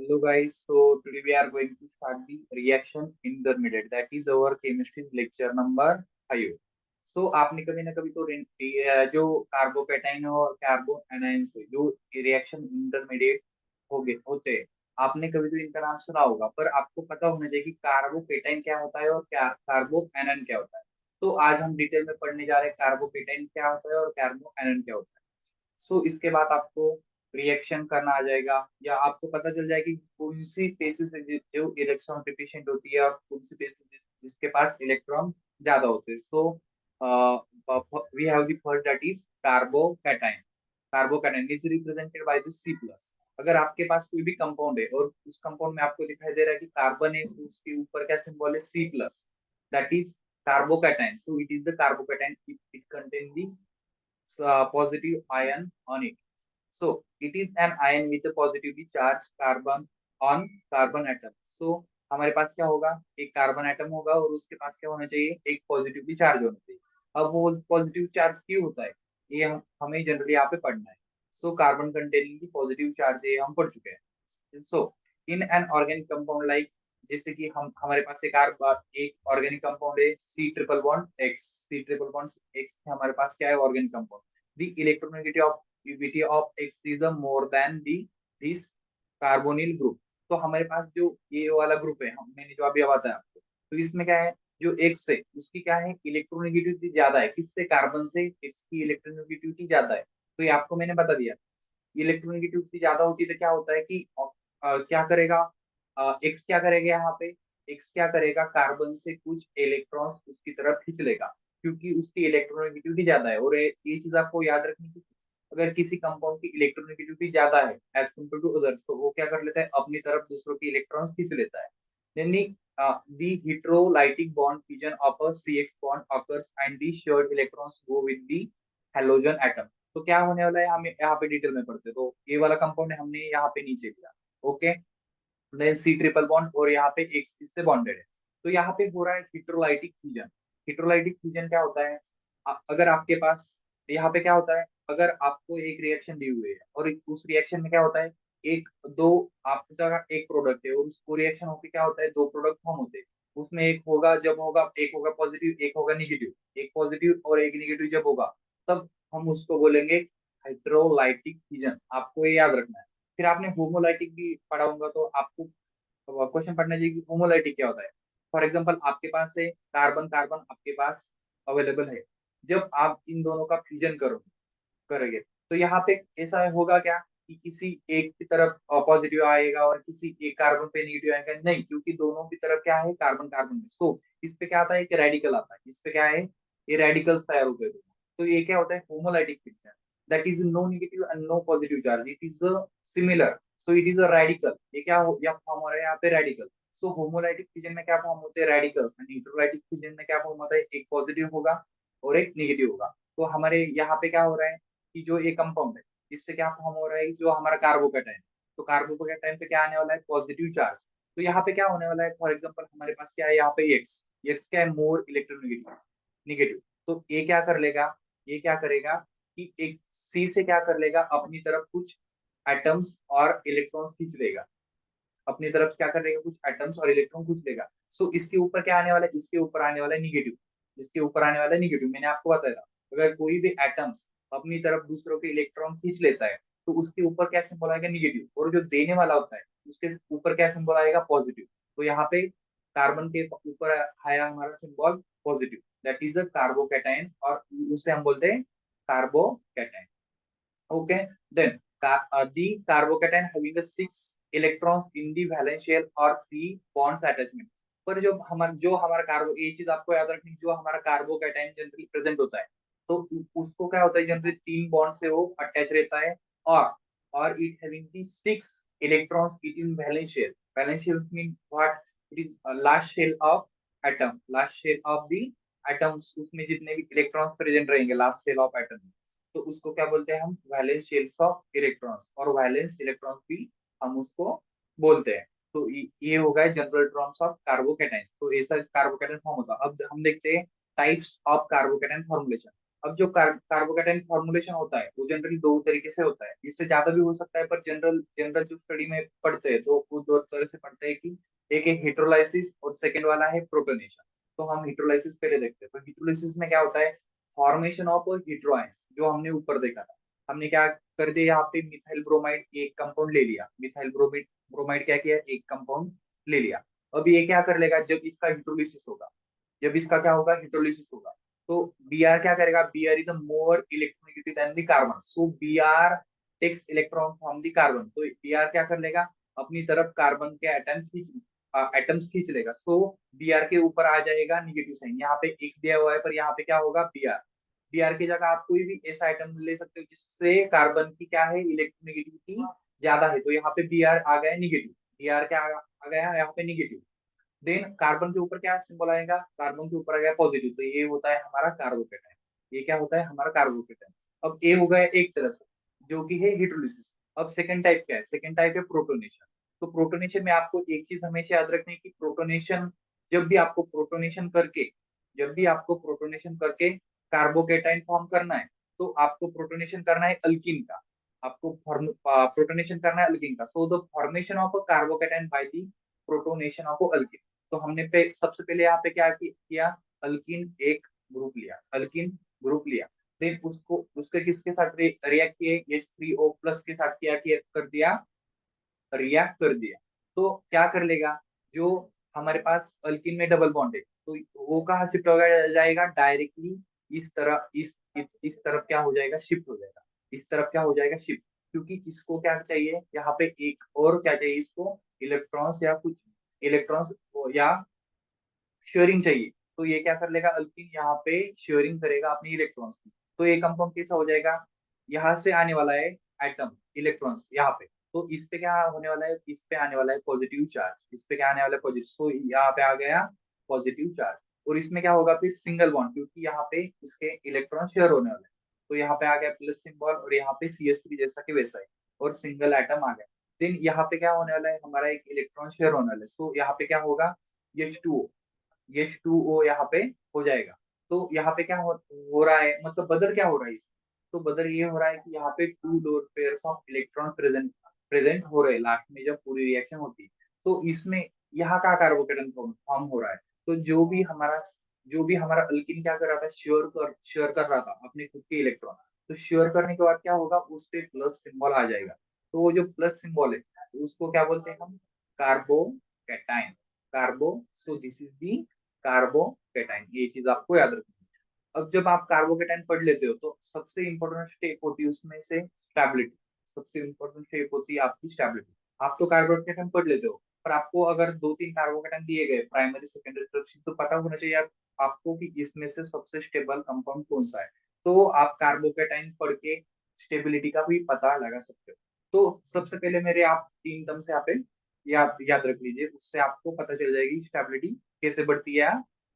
Hello guys, so today we are going to start the reaction intermediate. That is our chemistry lecture number 5. So आपने कभी ना कभी तो जो carbocation और कार्बो एनायन से जो रिएक्शन इंटरमीडिएट हो गए होते हैं, आपने कभी तो इनका नाम सुना होगा, पर आपको पता होना चाहिए कि कार्बोकेटाइन क्या होता है और क्या कार्बो एनायन क्या होता है। तो आज हम डिटेल में पढ़ने जा रहे हैं कार्बोकेटाइन क्या होता है और कार्बो एनायन क्या होता है। सो इसके बाद आपको रिएक्शन करना आ जाएगा, या आपको पता चल जाएगा कि कौन सी स्पेसिस जो इलेक्ट्रॉन डिफिशिएंट होती है और कौन सी स्पेसिस जिसके पास इलेक्ट्रॉन ज्यादा होते हैं। So we have the first, that is carbocation. Carbocation is represented by the C+। अगर आपके पास कोई भी कंपाउंड है और उस कंपाउंड में आपको दिखाई दे रहा है कि कार्बन है, तो उसके ऊपर क्या सिंबल है? C+। That is carbocation. So it is the carbocation, it contain the positive ion on it. So it is an ion with a positively charged carbon on carbon atom. So हमारे पास क्या होगा? एक carbon atom होगा और उसके पास क्या होना चाहिए? एक पॉजिटिवली चार्ज होना चाहिए। अब वो पॉजिटिव चार्ज क्यों होता है, ये हमें जनरली यहाँ पे पढ़ना है। सो कार्बन कंटेनिंग की पॉजिटिव चार्ज, ये हम पढ़ चुके हैं। So in an organic compound like, जैसे कि हम हमारे पास एक ऑर्गेनिक कंपाउंड है C ट्रिपल बॉन्ड X हमारे पास क्या है? Organic compound. The electronegativity of X is more than the this carbonyl group. तो हमारे पास जो ये वाला ग्रुप है, मैंने जो अभी बताया आपको, तो इसमें क्या है? जो X है उसकी क्या है? इलेक्ट्रोनेगेटिविटी ज्यादा है। किससे? कार्बन से X की इलेक्ट्रोनेगेटिविटी ज्यादा है। तो ये आपको मैंने बता दिया। इलेक्ट्रोनेगेटिविटी ज्यादा होती है तो क्या होता है कि क्या करेगा? एक्स क्या करेगा यहाँ पे? एक्स क्या करेगा? कार्बन से कुछ इलेक्ट्रॉन्स उसकी तरफ खींच लेगा, क्योंकि उसकी इलेक्ट्रोनेगेटिविटी ज्यादा है। और ये चीज आपको याद रखनी है, अगर किसी कंपाउंड की इलेक्ट्रोनेगेटिविटी ज्यादा है एज कम्पेयर टू अदर्स, तो वो क्या कर लेता है? अपनी तरफ दूसरों की इलेक्ट्रॉन्स खींच लेता है। Then the heterolytic bond fusion of a CX bond occurs and the shared electrons go with the halogen atom। तो क्या होने वाला है? हमें यहाँ पे डिटेल में पढ़ते हैं। तो ये वाला कंपाउंड हमने यहाँ पे नीचे लिया। ओके, C ट्रिपल बॉन्ड और यहाँ पे एक्स इससे बॉन्डेड है। तो यहाँ पे हो रहा है हिट्रोलाइटिक फ्यूजन। हिट्रोलाइटिक फ्यूजन क्या होता है? अगर आपके पास यहाँ पे क्या होता है, अगर आपको एक रिएक्शन दी हुई है और उस रिएक्शन में क्या होता है, एक दो आपकी जगह एक प्रोडक्ट है और उसको रिएक्शन होकर क्या होता है? दो प्रोडक्ट फॉर्म होते हैं। उसमें एक होगा, जब होगा एक होगा पॉजिटिव, एक होगा निगेटिव। एक पॉजिटिव और एक निगेटिव जब होगा, तब हम उसको बोलेंगे हाइड्रोलाइटिक फ्यूजन। आपको ये याद रखना है। फिर आपने होमोलाइटिक भी पढ़ा होगा, तो आपको क्वेश्चन पढ़ना चाहिए कि होमोलाइटिक क्या होता है। फॉर एग्जाम्पल आपके पास है कार्बन कार्बन, आपके पास अवेलेबल है। जब आप इन दोनों का फ्यूजन करोगे, तो यहाँ पे ऐसा होगा क्या कि किसी एक की तरफ पॉजिटिव आएगा और किसी एक कार्बन पे नेगेटिव आएगा? नहीं, क्योंकि दोनों की तरफ क्या है? कार्बन कार्बन में। सो इस पे क्या आता है? कि रेडिकल आता है। इस पे क्या है? ये रेडिकल्स तैयार होते हैं। तो ये क्या होता है? Homolytic fusion. That is no negative and no positive charge, it is similar. So it is a radical. ये क्या फॉर्म हो रहा है यहाँ पे? रेडिकल। सो होमोलाइटिक फ्यूजन में क्या फॉर्म होते हैं? रेडिकल्स। एंड न्यूट्रोलाइटिक फ्यूजन में क्या फॉर्म होता है? एक पॉजिटिव होगा और एक नेगेटिव होगा। तो हमारे यहाँ पे क्या हो रहा है कि जो एक कंपाउंड है, इससे क्या फॉर्म हो रहा है? जो हमारा कार्बोकेटाइन, तो कार्बोकेटाइन पे क्या आने वाला है? Positive charge. तो यहाँ पे क्या होने वाला है? फॉर एग्जांपल हमारे पास क्या है? यहाँ पे एक्स एक्स क्या है? More electronegative negative. तो ये क्या कर लेगा? ये क्या करेगा कि एक सी से क्या कर लेगा? अपनी तरफ कुछ एटम्स और इलेक्ट्रॉन्स खींच लेगा। अपनी तरफ क्या करेगा? कुछ एटम्स और इलेक्ट्रॉन खींच लेगा। सो इसके ऊपर क्या आने वाला है? इसके ऊपर आने वाला है निगेटिव। इसके ऊपर आने वाला है निगेटिव। मैंने आपको बताया था, अगर कोई भी एटम्स अपनी तरफ दूसरों के इलेक्ट्रॉन खींच लेता है, तो उसके ऊपर क्या सिंबल आएगा? निगेटिव। और जो देने वाला होता है उसके ऊपर क्या सिंबल आएगा? पॉजिटिव। तो यहाँ पे कार्बन के ऊपर आया हमारा symbol positive, that is a carbocation, और उसे हम बोलते हैं carbocation. Okay, then the carbocation having a six electrons in the valence shell or three bonds attachment। पर जो हमारा कार्बो, ये चीज आपको याद रखनी, जो हमारा कार्बोकैटायन जनरली प्रेजेंट होता है, तो उसको क्या होता है? जनरली तीन बॉन्ड से वो अटैच रहता है। और it having the six electrons it in valence shell. Valence shell mean what? It is last shell of atom, last shell of the atoms. उसमें जितने भी इलेक्ट्रॉन्स प्रेजेंट रहेंगे लास्ट शेल ऑफ एटम, तो उसको क्या बोलते हैं हम? Valence shells of electrons. और वैलेंस इलेक्ट्रॉन्स भी हम उसको बोलते हैं। तो ये हो गया जनरल टर्म्स ऑफ कार्बोकेटाइन। तो ऐसा कार्बोकेटाइन फॉर्म होता है। अब हम देखते हैं टाइप्स ऑफ कार्बोकेटाइन फॉर्मुलेशन। अब जो कार्बोकेटाइन फॉर्मुलेशन होता है वो जनरली दो तरीके से होता है, इससे ज्यादा भी हो सकता है, पर जनरल जनरल जो स्टडी में पढ़ते हैं तो वो दो तरह से पढ़ते हैं कि एक एक हेट्रोलाइसिस और सेकंड वाला है प्रोटोनेशन। तो हम हेट्रोलाइसिस पहले देखते हैं। तो हेट्रोलाइसिस में क्या होता है, फॉर्मेशन ऑफ हीट्रो आयंस, जो हमने ऊपर देखा था। हमने क्या कर दिया, यहाँ पे मिथाइल ब्रोमाइड एक कंपाउंड ले लिया, मिथाइल ब्रोमाइड ब्रोमाइड क्या किया, एक कंपाउंड ले लिया। अब ये क्या कर लेगा, जब इसका हाइड्रोलिसिस होगा, जब इसका क्या होगा, हाइड्रोलिसिस होगा, तो Br क्या करेगा, Br is a more electronegative than the carbon, so Br takes electron from the carbon. तो Br क्या कर लेगा, अपनी तरफ कार्बन के एटम्स खींच लेगा। सो Br के ऊपर आ जाएगा निगेटिव साइन, यहाँ पे X दिया हुआ है पर यहाँ पे क्या होगा, Br की जगह आप कोई भी ऐसा आइटम ले सकते हो जिससे कार्बन की क्या है, इलेक्ट्रोनेगेटिविटी ज्यादा है। तो यहाँ पे Br आ गया निगेटिव, Br क्या आ गया यहाँ पे निगेटिव। देन कार्बन के ऊपर क्या सिंबल आएगा, कार्बन के ऊपर आ गया पॉजिटिव, तो ये होता है हमारा कार्बोकेटाइन। ये क्या होता है, हमारा कार्बोकेटाइन। अब ए हो गया एक तरह से, जो कि है हाइड्रोलिसिस। अब सेकंड टाइप क्या है, सेकंड टाइप है प्रोटोनेशन। तो प्रोटोनेशन में आपको एक चीज हमेशा याद रखनी है कि प्रोटोनेशन, जब भी आपको प्रोटोनेशन करके जब भी आपको प्रोटोनेशन करके कार्बोकेटाइन फॉर्म करना है, तो आपको प्रोटोनेशन करना है अल्कीन का। आपको प्रोटोनेशन करना है अल्कीन का। So the formation of a carbocation by the protonation of alkyne. तो हमने सबसे पहले यहाँ पे क्या किया, अल्कीन एक ग्रुप लिया, अल्कीन ग्रुप लिया। देन उसको उसके किसके साथ रिएक्ट किए, H3O प्लस के साथ किया कर दिया, रिएक्ट कर दिया। तो क्या कर लेगा, जो हमारे पास अल्कीन में डबल बॉन्ड है, तो वो कहाँ शिफ्ट हो जाएगा, डायरेक्टली इस तरह इस तरफ क्या हो जाएगा, शिफ्ट हो जाएगा। इस तरफ क्या हो जाएगा, शिफ्ट। क्योंकि इसको क्या चाहिए, यहाँ पे एक और क्या चाहिए इसको, इलेक्ट्रॉन्स या कुछ इलेक्ट्रॉन्स या शेयरिंग चाहिए। तो ये क्या कर लेगा, अल्कीन यहाँ पे शेयरिंग करेगा अपनी इलेक्ट्रॉन्स की। तो ये कंपाउंड कैसा हो जाएगा, यहाँ से आने वाला है एटम इलेक्ट्रॉन्स यहाँ पे, तो इस पे क्या होने वाला है, इस पे आने वाला है पॉजिटिव चार्ज, इस पे क्या आने वाला है पॉजिटिव, तो यहाँ पे आ गया पॉजिटिव चार्ज। और इसमें क्या होगा फिर, सिंगल बॉन्ड, क्योंकि यहाँ पे इसके इलेक्ट्रॉन शेयर होने वाले हैं। तो यहाँ पे आ गया प्लस सिंबल, और यहाँ पे CH3 जैसा कि वैसा है, और सिंगल एटम आ गया। देन यहाँ पे क्या होने वाला है, हमारा एक इलेक्ट्रॉन शेयर होने वाला है। सो यहाँ पे क्या होगा, H2O, H2O यहाँ पे हो जाएगा। तो यहाँ पे क्या हो रहा है, मतलब बदल क्या हो रहा है इसमें, तो बदल ये हो रहा है कि यहाँ पे two lower pairs of electron present present हो रहे हैं लास्ट में जब पूरी रिएक्शन होती है। तो इसमें यहाँ का कार्बोकेटन फॉर्म हो रहा है। तो जो भी हमारा अल्किन क्या कर रहा था, शेयर कर रहा था अपने खुद के इलेक्ट्रॉन। तो शेयर करने के बाद क्या होगा, उस पे प्लस सिंबल आ जाएगा। तो वो जो प्लस सिंबल है, उसको क्या बोलते हैं हम, carbocation. कार्बो, so this is the carbocation, ये चीज आपको याद रखनी है। अब जब आप कार्बोकेटाइन पढ़ लेते हो तो सबसे इंपॉर्टेंट स्टेप होती है उसमें से स्टेबिलिटी। सबसे इंपॉर्टेंट स्टेप होती है आपकी स्टेबिलिटी। आप तो कार्बोकेटाइन पढ़ लेते हो, पर आपको अगर दो तीन कार्बोकेटाइन दिए गए प्राइमरी सेकेंडरी टर्शियरी, तो पता होना चाहिए आपको कि इसमें से सबसे स्टेबल कंपाउंड कौन सा है। तो आप कार्बोकेटाइन पढ़ के स्टेबिलिटी का भी पता लगा सकते हो। तो सबसे पहले मेरे आप तीन टर्म्स यहाँ पे याद रख लीजिए, उससे आपको पता चल जाएगी स्टेबिलिटी कैसे बढ़ती है या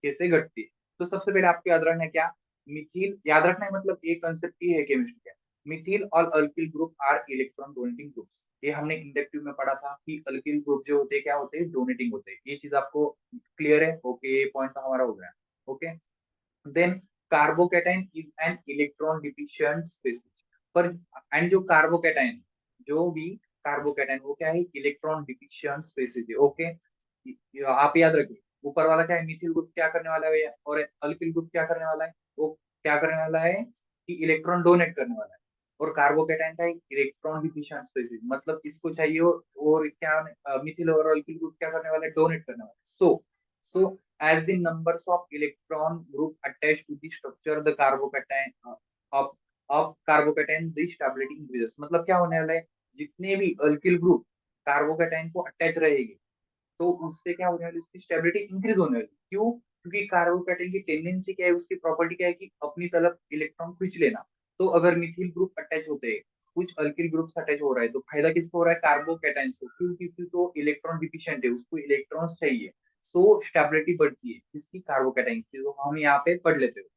कैसे घटती है। तो सबसे पहले आपको याद रखना है क्या, मिथिल याद रखना है, मतलब एक कंसेप्ट ही है केमिस्ट्री का, मिथिल और alkyl group are electron donating groups. ये हमने इंडक्टिव में पढ़ा था कि अल्किल ग्रुप जो होते हैं क्या होते हैं, डोनेटिंग होते हैं। ये चीज आपको क्लियर है, ओके, ये पॉइंट हमारा हो गया। Okay, then carbocation is an electron deficient species. पर एंड जो कार्बोकेटाइन, जो भी कार्बोकेटाइन वो क्या है, इलेक्ट्रॉन डिफिशिएंट स्पीसीज है। ओके, आप याद रखिए, ऊपर वाला क्या है, मिथिल ग्रुप क्या करने वाला है, और अल्किल ग्रुप क्या करने वाला है, वो क्या करने वाला है कि इलेक्ट्रॉन डोनेट करने वाला है। और कार्बोकेटाइन का एक इलेक्ट्रॉन डिफिशिएंट स्पीसीज, मतलब इसको चाहिए, और क्या मिथिल और अल्किल ग्रुप क्या करने वाला है, डोनेट करने वाला है। So as the numbers of electron group attached to the structure the carbocation of carbocation the stability increases। मतलब क्या होने वाला है, जितने भी अल्किल ग्रुप कार्बोकेटाइन को अटैच रहेगी, तो उससे क्या होने वाली, इसकी स्टेबिलिटी इंक्रीज होने वाली। क्यों, क्योंकि कार्बोकेटाइन की टेंडेंसी क्या है, उसकी प्रॉपर्टी क्या है कि अपनी तरफ इलेक्ट्रॉन खींच लेना। तो अगर मिथिल ग्रुप अटैच होते हैं, कुछ अल्किल ग्रुप अटैच हो रहा है, तो फायदा किसको हो रहा है, कार्बोकेटाइंस को। क्यों, क्योंकि तो इलेक्ट्रॉन डिफिशिएंट है, उसको इलेक्ट्रॉन्स चाहिए। सो स्टेबिलिटी बढ़ती है इसकी, कार्बोकेटाइन की, तो हम यहाँ पे पढ़ लेते हो।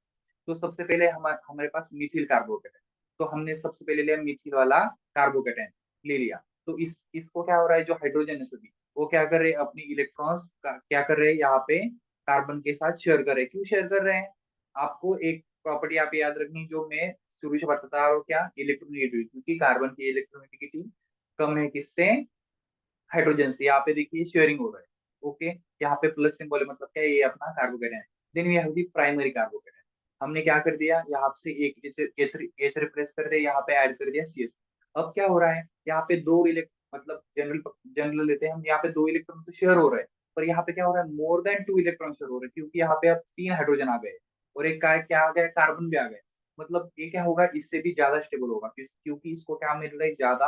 तो सबसे पहले हमारे पास मिथिल कार्बोकेटाइन, तो हमने सबसे पहले लिया मिथिल वाला कार्बोकेटाइन ले लिया। तो इसको क्या हो रहा है, जो हाइड्रोजन है सभी, वो क्या कर रहे हैं, अपनी इलेक्ट्रॉन्स क्या कर रहे हैं यहाँ पे कार्बन के साथ शेयर कर रहे हैं। क्यों शेयर कर रहे हैं, आपको एक प्रॉपर्टी आप याद रखनी जो मैं शुरू से बताता रहा हूँ, क्या इलेक्ट्रोनेगेटिविटी, क्योंकि कार्बन की इलेक्ट्रोनेगेटिविटी कम है किससे, हाइड्रोजन से। यहाँ पे देखिए शेयरिंग हो रहा है। ओके, यहाँ पे प्लस सिंबल है, मतलब क्या है, ये अपना कार्बोकेटाइन है। Then we have the primary carbocation. हमने क्या कर दिया, यहाँ से एक एच एच एच रिप्लेस कर दिया, यहाँ पे ऐड कर दिया सी एस। अब क्या हो रहा है, यहाँ पे दो इलेक्ट्रॉन, मतलब जनरल जनरल लेते हैं हम, यहाँ पे दो इलेक्ट्रॉन तो शेयर हो रहे हैं, पर यहाँ पे क्या हो रहा है, more than two electron share हो रहे हैं, क्योंकि यहाँ पे अब तीन हाइड्रोजन आ गए और एक का क्या आ गया, कार्बन भी आ गया। मतलब ये क्या होगा, इससे भी ज्यादा स्टेबल होगा, क्योंकि इसको क्या मिल रहा है, ज्यादा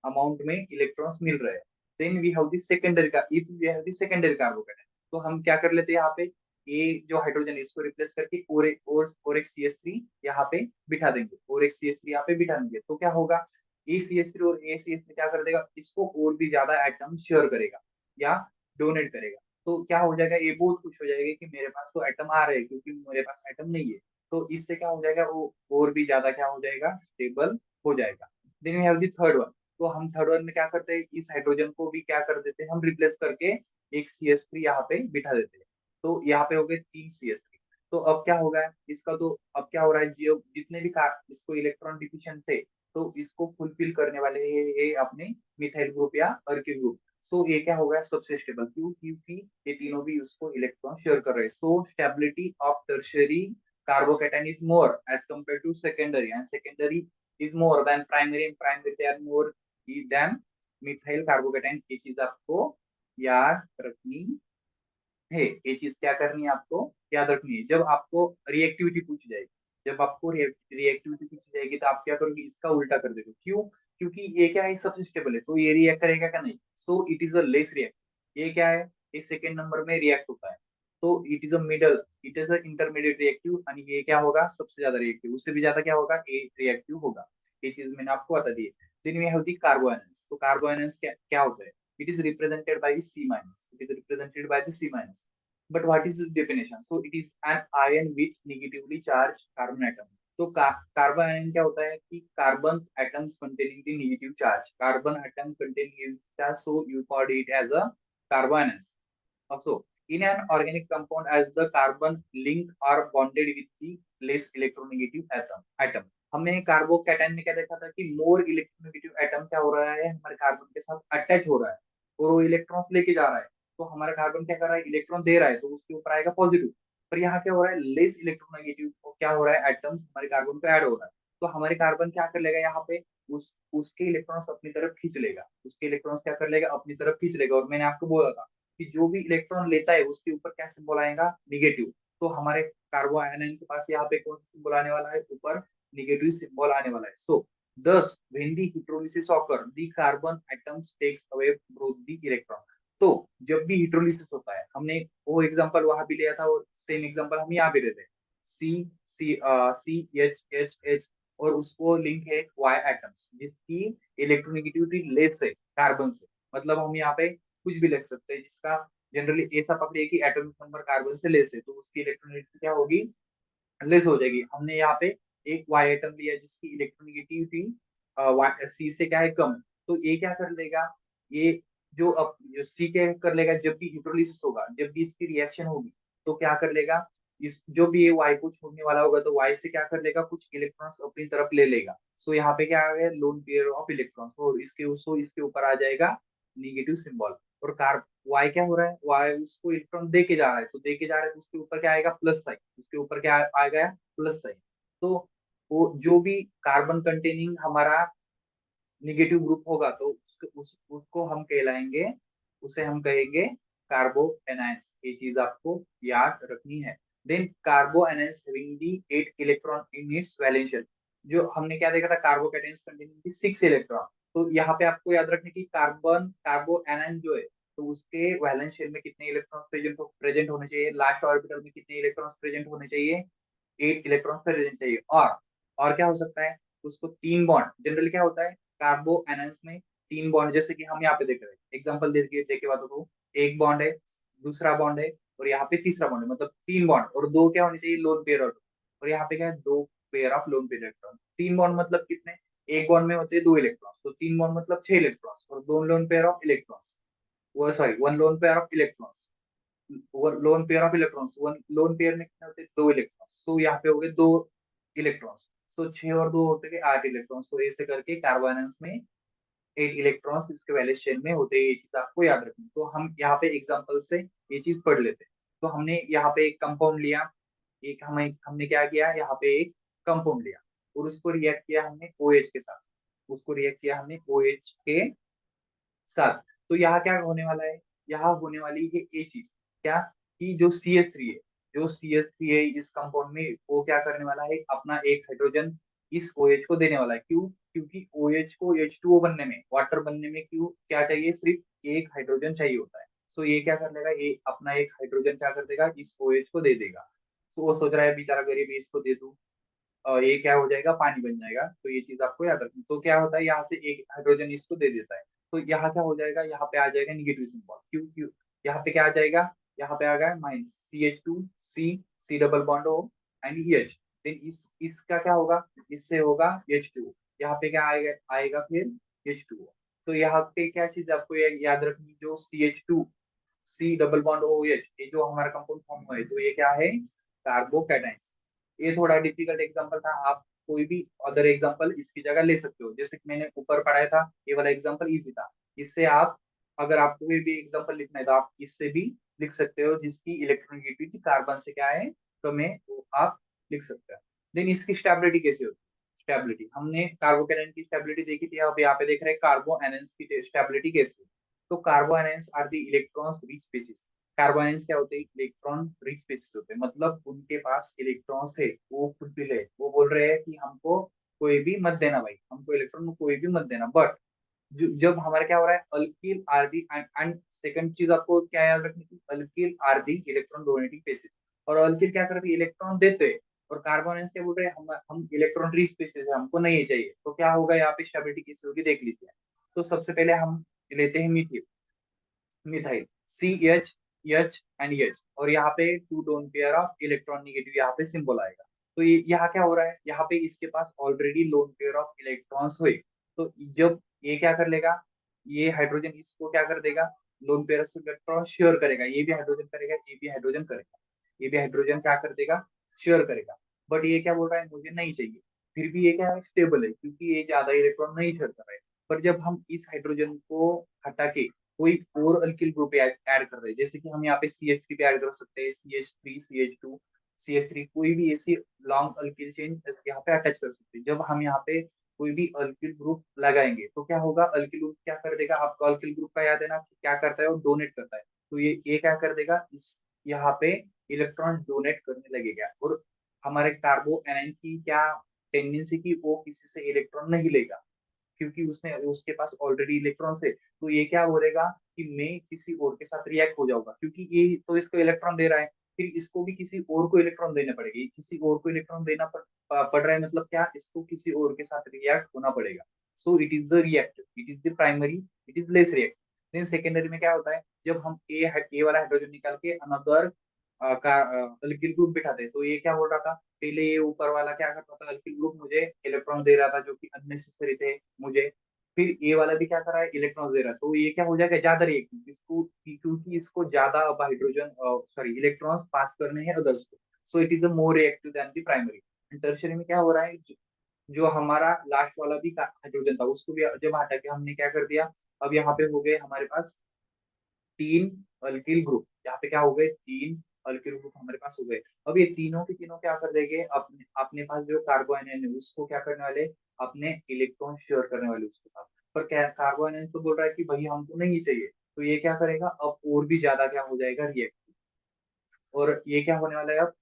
अमाउंट में इलेक्ट्रॉन्स मिल रहे हैं। Then we have the secondary का, if we have the secondary carbocation, तो हम क्या कर लेते हैं, यहाँ पे ये जो हाइड्रोजन इसको रिप्लेस करके और एक CH3 यहाँ पे बिठा देंगे, और एक CH3 यहाँ पे बिठा देंगे, तो क्या होगा, ए CH3 और ए CH3 क्या कर देगा, इसको और भी ज्यादा एटम शेयर करेगा या डोनेट करेगा। तो क्या हो जाएगा, ये बहुत खुश हो जाएगा कि मेरे पास तो एटम आ रहे हैं, क्योंकि मेरे पास एटम नहीं है। तो इससे क्या हो जाएगा, वो और भी ज्यादा क्या हो जाएगा, स्टेबल हो जाएगा। Then we have the third one. तो हम थर्ड वन में क्या करते हैं, इस हाइड्रोजन को भी क्या कर देते हैं, हम रिप्लेस करके एक CH3 यहाँ पे बिठा देते हैं। तो यहाँ पे हो गए तीन CH3। तो अब क्या होगा इसका, तो अब क्या हो रहा है, जो जितने भी इसको इलेक्ट्रॉन डिफिशिएंट थे, तो इसको फुलफिल करने वाले ये अपने मिथाइल ग्रुप या अर्किल ग्रुप। सो ये क्या होगा, सबसे स्टेबल, क्यों, क्योंकि ये तीनों भी उसको इलेक्ट्रॉन शेयर कर रहे हैं। सो stability of tertiary carbocation is more as compare to secondary, and secondary is more than primary, and primary they are more than methyl carbocation. ये चीज आपको याद रखनी है, ये चीज क्या करनी है, आपको याद रखनी है। जब आपको रिएक्टिविटी पूछी जाएगी, जब आपको रिएक्टिविटी पूछी जाएगी, तो आप क्या करोगे, इसका उल्टा कर दोगे। क्यों, क्योंकि ये क्या है, सबसे स्टेबल है, तो ये रिएक्ट करेगा क्या, नहीं। सो it is a less react. ये क्या है, इस सेकेंड नंबर में रिएक्ट होता है, तो it is a middle, it is a intermediate reactive, यानी ये क्या होगा, सबसे ज्यादा रिएक्टिव, उससे भी ज्यादा क्या होगा, ए रिएक्टिव होगा। ये चीज मैंने आपको बता दी है। Then we have the carbanions. तो कार्बोएनेंस क्या क्या होता है, it is represented by C minus. It is represented by the C minus. But what is its definition? So it is an ion with negatively charged carbon atom. तो carbanion क्या होता है कि carbon atoms containing the negative charge, carbon atom containing negative charge, so you called it as a carbanions. Also, in an organic compound, as the carbon linked or bonded with the less electronegative atom. हमने carbocation में क्या देखा था कि more electronegative atom क्या हो रहा है, हमारे कार्बन के साथ अटैच हो रहा है और वो इलेक्ट्रॉन्स लेके जा रहा है। तो हमारा कार्बन क्या कर रहा है, इलेक्ट्रॉन दे रहा है, तो उसके ऊपर आएगा पॉजिटिव। पर यहाँ क्या हो रहा है, लेस इलेक्ट्रोनेगेटिव क्या हो रहा है, एटम्स हमारे कार्बन पे ऐड हो रहा है। तो हमारे कार्बन क्या कर लेगा, यहाँ पे उसके इलेक्ट्रॉन्स अपनी तरफ खींच लेगा, उसके इलेक्ट्रॉन्स क्या कर लेगा, अपनी तरफ खींच लेगा। और मैंने आपको बोला था कि जो भी इलेक्ट्रॉन लेता है उसके ऊपर क्या सिंबल आएगा, निगेटिव। तो हमारे कार्बो आयन के पास यहाँ पे कौन सा सिंबल आने वाला है, ऊपर निगेटिव सिंबल आने वाला है। सो thus when the hydrolysis occur the carbon atoms takes away both the electron। तो जब भी हाइड्रोलिसिस होता है, हमने वो एग्जांपल वहां भी लिया था और सेम एग्जांपल हम यहाँ भी देते हैं, सी सी सी एच एच एच, और उसको लिंक है वाई एटम्स जिसकी इलेक्ट्रोनेगेटिविटी लेस है कार्बन से। मतलब हम यहाँ पे कुछ भी लिख सकते हैं जिसका जनरली ऐसा पकड़िए कि एटॉमिक नंबर कार्बन से लेस है, तो उसकी इलेक्ट्रोनेगेटिविटी क्या होगी, लेस हो जाएगी। हमने यहाँ पे एक वाई एटम लिया जिसकी इलेक्ट्रोनेगेटिविटी सी से क्या है, कम। तो ये क्या कर लेगा, ये जो सी के कर लेगा, जब भी हाइड्रोलिसिस होगा, जब भी इसकी रिएक्शन होगी, तो क्या कर लेगा, इस जो भी ये वाई को छोड़ने वाला होगा, तो वाई से क्या कर लेगा, कुछ इलेक्ट्रॉन्स अपनी तरफ ले लेगा। सो यहाँ पे क्या आ गया, लोन पेयर ऑफ इलेक्ट्रॉन्स, और इसके ऊपर आ जाएगा निगेटिव सिंबल। और कार वाई क्या हो रहा है, वाई उसको इलेक्ट्रॉन दे के जा रहा है, तो दे के जा रहा है, तो उसके ऊपर क्या आएगा, प्लस साइन, उसके ऊपर क्या आएगा, प्लस साइन। तो वो जो भी कार्बन कंटेनिंग हमारा निगेटिव ग्रुप होगा, तो उसको हम कहलाएंगे, उसे हम कहेंगे कार्बो एनायंस। ये चीज आपको याद रखनी है। Then carbo anions having the 8 electron in its valence shell. जो हमने क्या देखा था, कार्बोकैटायंस कंटेनिंग दी 6 इलेक्ट्रॉन। तो यहाँ पे आपको याद रखने की कार्बो एनायंस जो है, तो उसके वैलेंस शेल में कितने इलेक्ट्रॉन्स प्रेजेंट होने चाहिए, लास्ट ऑर्बिटल में कितने इलेक्ट्रॉन्स प्रेजेंट होने चाहिए, 8 इलेक्ट्रॉन्स प्रेजेंट चाहिए। और क्या हो सकता है, उसको तीन बॉन्ड, जनरली क्या होता है कार्बो एनायंस में, तीन बॉन्ड, जैसे कि हम यहाँ पे देख रहे हैं, एग्जांपल देके बात को, एक बॉन्ड है, दूसरा बॉन्ड है, और यहाँ पे तीसरा बॉन्ड है, मतलब तीन बॉन्ड, और दो क्या होने चाहिए, लोन पेयर और यहाँ पे क्या है, दो pair of lone pair electron. तीन बॉन्ड मतलब कितने, एक बॉन्ड में होते हैं दो इलेक्ट्रॉन्स, तो तीन बॉन्ड मतलब 6 इलेक्ट्रॉन्स, और दो लोन पेयर ऑफ इलेक्ट्रॉन्स, वो sorry one loan pair of electrons. Loan pair of electrons, one lone pair में कितने होते हैं, 2 इलेक्ट्रॉन्स, तो यहाँ पे हो गए 2 इलेक्ट्रॉन्स, सो 6 और 2 होते हैं 8 इलेक्ट्रॉन्स, तो ऐसे करके कार्बोनेंस में 8 इलेक्ट्रॉन्स इसके वैलेंस चेन में होते हैं, ये चीज आपको याद रखनी। तो हम यहाँ पे एग्जांपल से ये चीज पढ़ लेते हैं। तो हमने यहाँ पे एक कंपाउंड लिया, एक हमें हमने क्या किया, यहाँ पे एक कंपाउंड लिया और उसको रिएक्ट किया हमने OH के साथ, उसको रिएक्ट किया हमने OH के साथ। तो यहाँ क्या होने वाला है, यहाँ होने वाली है ये चीज क्या, कि जो CH3 है, जो CH3 है इस कंपाउंड में, वो क्या करने वाला है, अपना एक हाइड्रोजन इस OH को देने वाला है। क्यों, क्योंकि OH को H2O बनने में, वाटर बनने में क्यों क्या चाहिए, सिर्फ एक हाइड्रोजन चाहिए होता है। सो ये क्या कर लेगा, ये अपना एक हाइड्रोजन क्या कर देगा, इस OH को दे देगा। सो वो सोच रहा है बेचारा गरीब, इसको दे दूं, ये क्या हो जाएगा, पानी बन जाएगा। तो ये चीज आपको याद रखनी। तो क्या होता है, यहाँ से एक हाइड्रोजन इसको दे देता है, तो यहाँ क्या हो जाएगा, यहाँ पे आ जाएगा निगेटिव सिंबल। क्यों क्यों, यहाँ पे क्या आ जाएगा, यहाँ पे आ गया minus, CH2 C double bond O and EH। देन इसका क्या होगा, इससे होगा H2O, यहाँ पे क्या आएगा, आएगा फिर H2O। तो यहाँ पे क्या चीज आपको याद रखनी, जो CH2 C double bond OH, ये जो हमारा कंपाउंड फॉर्म हुआ है, तो ये क्या है, कार्बोकैटायंस। ये थोड़ा डिफिकल्ट एग्जांपल था, आप कोई भी अदर एग्जांपल इसकी जगह ले सकते हो, जैसे कि मैंने ऊपर पढ़ाया था, ये वाला एग्जांपल इजी था। इससे आप, अगर आपको कोई भी एग्जांपल लिखना है तो आप इससे भी लिख सकते हो, जिसकी इलेक्ट्रोनेगेटिविटी कार्बन से क्या है, तो मैं वो आप लिख सकते हो। देन इसकी स्टेबिलिटी कैसे होती है, स्टेबिलिटी हमने कार्बोकैटायन की स्टेबिलिटी देखी थी, अब यहाँ पे देख रहे हैं कार्बो एनायंस की स्टेबिलिटी कैसे। तो carbanions are the electrons rich species. Carbanions क्या होते हैं, इलेक्ट्रॉन रिच स्पीसीज होते हैं, मतलब उनके पास इलेक्ट्रॉन्स है, वो फुलफिल है, वो बोल रहे हैं कि हमको कोई भी मत देना भाई, हमको इलेक्ट्रॉन कोई भी मत देना। बट जब हमारा क्या हो रहा है, alkyl are the and second चीज आपको क्या याद रखनी थी, alkyl are the electron donating species. और अल्किल क्या करते हैं, इलेक्ट्रॉन देते हैं, और कार्बोनेंस क्या बोल रहे हैं, हम इलेक्ट्रॉन रिच स्पीसीज है, हमको नहीं चाहिए। तो क्या होगा, यहाँ पे स्टेबिलिटी किसी होगी देख लीजिए। तो सबसे पहले हम लेते हैं methyl, methyl, CH and H, और यहाँ पे two done pair of electron negative यहाँ पे सिंबल आएगा। तो ये यहाँ क्या हो रहा है, यहाँ पे इसके पास already lone pair of electrons हुए। तो जब ये क्या कर लेगा, ये हाइड्रोजन इसको क्या कर देगा, loan pair of electron share करेगा, ये भी हाइड्रोजन करेगा, ये भी हाइड्रोजन करेगा, ये भी हाइड्रोजन क्या कर देगा, शेयर करेगा। बट ये क्या बोल रहा है, मुझे नहीं चाहिए। फिर भी ये क्या है, स्टेबल है, क्योंकि ये ज्यादा इलेक्ट्रॉन नहीं शेयर कर रहा है। पर जब हम इस हाइड्रोजन को हटा के कोई और अल्किल ग्रुप ऐड कर रहे हैं, जैसे कि हम यहाँ पे CH3 पे ऐड कर सकते हैं, CH3 CH2 CH3, कोई भी ऐसी लॉन्ग अल्किल चेन यहाँ पे अटैच कर सकते हैं। जब हम यहाँ पे कोई भी अल्किल ग्रुप लगाएंगे, तो क्या होगा, अल्किल ग्रुप क्या कर देगा, आपको अल्किल ग्रुप का याद है ना, क्या करता है, वो डोनेट करता है। तो ये क्या कर देगा, इस यहाँ पे इलेक्ट्रॉन डोनेट करने लगेगा। और हमारे कार्बो एनाइन की क्या टेंडेंसी की, वो किसी से इलेक्ट्रॉन नहीं लेगा, क्योंकि उसने उसके पास ऑलरेडी इलेक्ट्रॉन्स है। तो ये क्या बोलेगा कि मैं किसी और के साथ रिएक्ट हो जाऊंगा, क्योंकि ये तो इसको इलेक्ट्रॉन दे रहा है, फिर इसको भी किसी और को इलेक्ट्रॉन देने पड़ेगा। किसी और को इलेक्ट्रॉन देना पड़ रहा है, मतलब क्या, इसको किसी और के साथ रिएक्ट होना पड़ेगा। So it is the reactive, it is the primary, it is less reactive. Then secondary में क्या होता है, जब हम ए वाला हाइड्रोजन निकाल के अनदर का अल्किल ग्रुप बिठाते हैं, तो ये क्या बोल रहा था, पहले ये ऊपर वाला क्या करता था, अल्किल ग्रुप मुझे इलेक्ट्रॉन दे रहा था जो कि अननेसेसरी थे मुझे। फिर ये वाला भी क्या कर रहा है, इलेक्ट्रॉन दे रहा है, तो ये क्या हो जाएगा, ज्यादा रिएक्टिव, इसको क्योंकि इसको ज्यादा अब हाइड्रोजन सॉरी इलेक्ट्रॉन्स पास करने हैं अदर्स को। सो it is a more reactive than the primary. And tertiary में क्या हो रहा है, जो हमारा लास्ट वाला भी हाइड्रोजन था, उसको भी जब हटा के हमने क्या कर दिया, अब यहाँ पे हो गए हमारे पास 3 अल्किल ग्रुप, यहाँ पे क्या हो गए, 3 अल्किल ग्रुप हमारे पास हो गए। अब ये तीनों के तीनों क्या कर देंगे, अपने अपने पास जो कार्बो आयन है उसको क्या करने वाले, अपने इलेक्ट्रॉन शेयर करने वाले उसके साथ। पर क्या कार्बो आयन तो बोल रहा है कि भाई हमको नहीं चाहिए, तो ये क्या करेगा, अब और भी ज्यादा क्या हो जाएगा, रिएक्टिव। और ये क्या होने वाला है, अब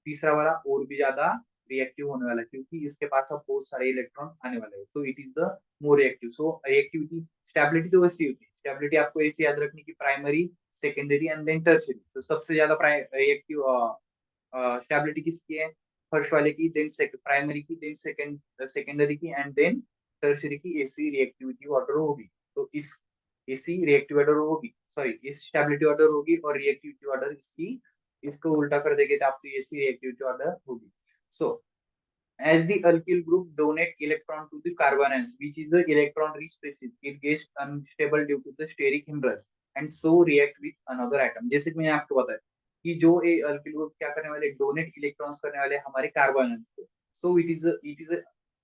तीसरा वाला और भी ज्यादा रिएक्टिव होने वाला है, क्योंकि इसके पास अब बहुत सारे इलेक्ट्रॉन आने वाले हैं। तो it is the more reactive. So reactivity, stability तो वैसी होती है, स्टेबिलिटी आपको ऐसे याद रखनी की primary, secondary and then tertiary. तो सबसे ज्यादा रिएक्टिव स्टेबिलिटी किसकी है, फर्स्ट वाले की, देन प्राइमरी की, देन सेकेंडरी की, एंड देन टर्शियरी की। ऐसी रिएक्टिविटी ऑर्डर होगी। तो इसी रिएक्टिव ऑर्डर होगी, सॉरी इस स्टेबिलिटी ऑर्डर होगी, और रिएक्टिविटी ऑर्डर इसकी, इसको उल्टा कर देंगे तो आपको ऐसी रिएक्टिविटी ऑर्डर होगी। सो as the alkyl group donate electron to the carbon atoms, which is the electron rich species, it gets unstable due to the steric hindrance and so react with another atom. जैसे कि मैंने आपको बताया कि जो ये alkyl group क्या करने वाले, डोनेट इलेक्ट्रॉन्स करने वाले हमारे कार्बोनेट्स को। सो इट इज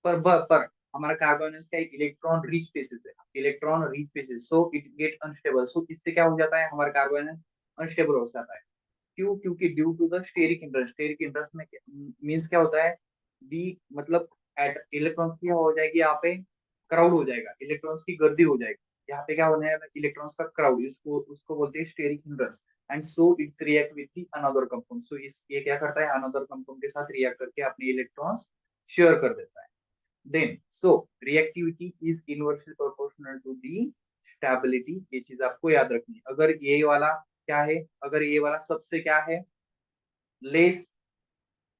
पर हमारा कार्बोनेट्स का एक इलेक्ट्रॉन रिच स्पेसिस है, electron rich species, so it get unstable. So इससे क्या हो जाता है, हमारा कार्बोनेट अनस्टेबल हो जाता है। क्यों? क्योंकि due to the steric interest में मींस क्या होता है, दी मतलब एट इलेक्ट्रॉन्स की हो जाएगी यहाँ पे, क्राउड हो जाएगा, इलेक्ट्रॉन्स की गर्दी हो जाएगी। यहाँ पे क्या होने है, इलेक्ट्रॉन्स का क्राउड, इसको उसको बोलते हैं steric interest. And so it's react with the another compound. So इस ये क्या करता है, अनदर कंपाउंड के साथ रिएक्ट करके अपने इलेक्ट्रॉन्स शेयर कर देता है। Then so reactivity is inversely proportional to the stability. ये चीज आपको याद रखनी है। अगर ये वाला क्या है, अगर ये वाला सबसे क्या है, लेस,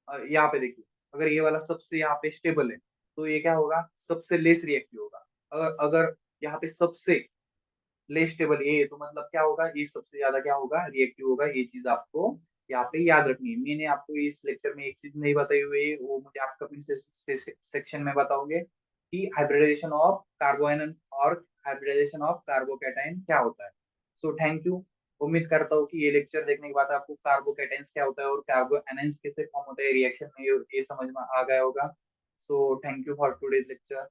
यहाँ पे देखिए, अगर ये वाला सबसे यहाँ पे स्टेबल है, तो ये क्या होगा, सबसे लेस रिएक्टिव होगा। अगर यहाँ पे सबसे लेस स्टेबल ये है, तो मतलब क्या होगा, ये सबसे ज्यादा क्या होगा, रिएक्टिव होगा। ये चीज आपको यहाँ पे याद रखनी है। मैंने आपको इस लेक्चर में एक चीज नहीं बताई हुई है, वो मुझे आप कमेंट सेक्शन में बताओगे कि हाइब्रिडाइजेशन ऑफ कार्बोन और हाइब्रिडाइजेशन ऑफ कार्बोकैटायन क्या होता है। So thank you. उम्मीद करता हूँ कि ये लेक्चर देखने के बाद आपको कार्बोकैटायंस क्या होता है और कार्बो एनायंस कैसे फॉर्म होता है रिएक्शन में, ये समझ में आ गया होगा। So thank you for today's lecture.